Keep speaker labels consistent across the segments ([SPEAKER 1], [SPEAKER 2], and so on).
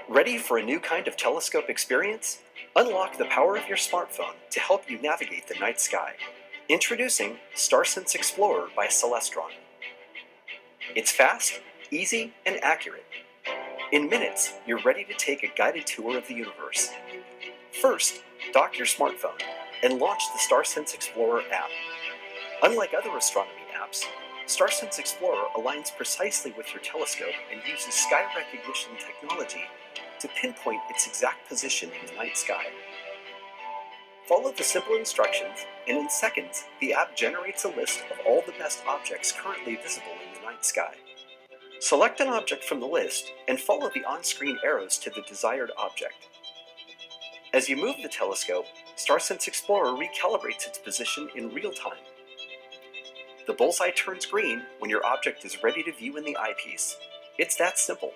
[SPEAKER 1] Ready for a new kind of telescope experience? Unlock the power of your smartphone to help you navigate the night sky. Introducing StarSense Explorer by Celestron. It's fast, easy, and accurate. In minutes, you're ready to take a guided tour of the universe. First, dock your smartphone and launch the StarSense Explorer app. Unlike other astronomy apps, StarSense Explorer aligns precisely with your telescope and uses sky recognition technology to pinpoint its exact position in the night sky. Follow the simple instructions, and in seconds, the app generates a list of all the best objects currently visible in the night sky. Select an object from the list and follow the on-screen arrows to the desired object. As you move the telescope, StarSense Explorer recalibrates its position in real time. The bullseye turns green when your object is ready to view in the eyepiece. It's that simple.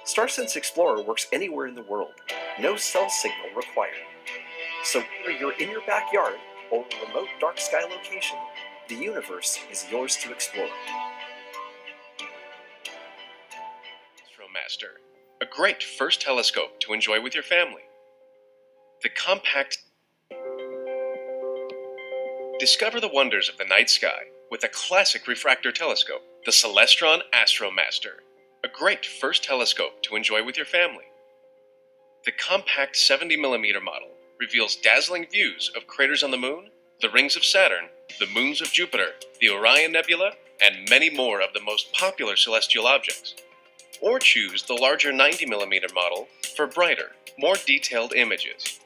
[SPEAKER 1] StarSense Explorer works anywhere in the world. No cell signal required. So whether you're in your backyard or a remote dark sky location, the universe is yours to explore.
[SPEAKER 2] Astromaster, a great first telescope to enjoy with your family. The compact. Discover the wonders of the night sky with a classic refractor telescope, the Celestron Astromaster, a great first telescope to enjoy with your family. The compact 70mm model reveals dazzling views of craters on the Moon, the rings of Saturn, the moons of Jupiter, the Orion Nebula, and many more of the most popular celestial objects. Or choose the larger 90mm model for brighter, more detailed images.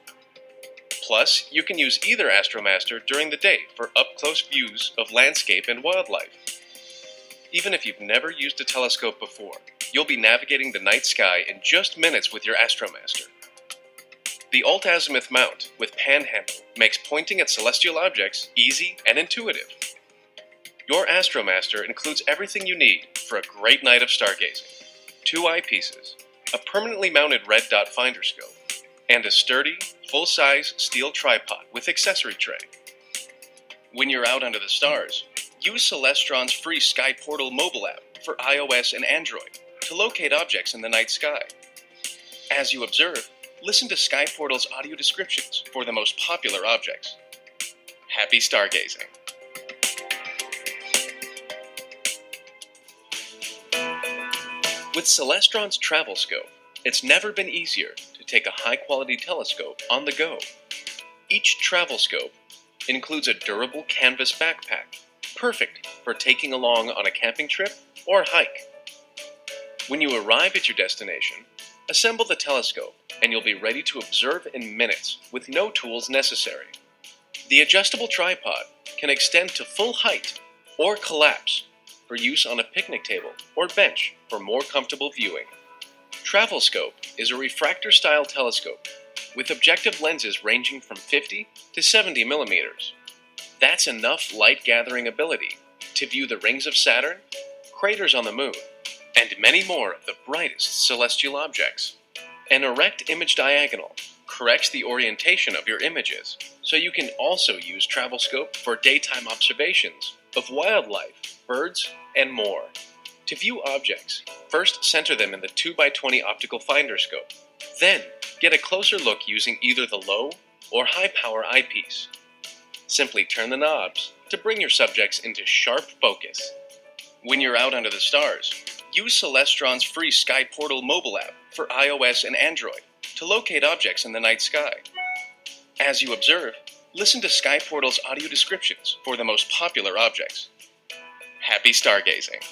[SPEAKER 2] Plus, you can use either Astromaster during the day for up-close views of landscape and wildlife. Even if you've never used a telescope before, you'll be navigating the night sky in just minutes with your Astromaster. The alt-azimuth mount with panhandle makes pointing at celestial objects easy and intuitive. Your Astromaster includes everything you need for a great night of stargazing. 2 eyepieces, a permanently mounted red dot finder scope, and a sturdy, full-size steel tripod with accessory tray. When you're out under the stars, use Celestron's free Sky Portal mobile app for iOS and Android to locate objects in the night sky. As you observe, listen to Sky Portal's audio descriptions for the most popular objects. Happy stargazing! With Celestron's Travel Scope, it's never been easier to take a high-quality telescope on the go. Each travel scope includes a durable canvas backpack, perfect for taking along on a camping trip or hike. When you arrive at your destination, assemble the telescope and you'll be ready to observe in minutes with no tools necessary. The adjustable tripod can extend to full height or collapse for use on a picnic table or bench for more comfortable viewing. Travel Scope is a refractor-style telescope with objective lenses ranging from 50 to 70 millimeters. That's enough light-gathering ability to view the rings of Saturn, craters on the Moon, and many more of the brightest celestial objects. An erect image diagonal corrects the orientation of your images, so you can also use Travel Scope for daytime observations of wildlife, birds, and more. To view objects, first center them in the 2x20 optical finder scope. Then, get a closer look using either the low or high power eyepiece. Simply turn the knobs to bring your subjects into sharp focus. When you're out under the stars, use Celestron's free Sky Portal mobile app for iOS and Android to locate objects in the night sky. As you observe, listen to Sky Portal's audio descriptions for the most popular objects. Happy stargazing!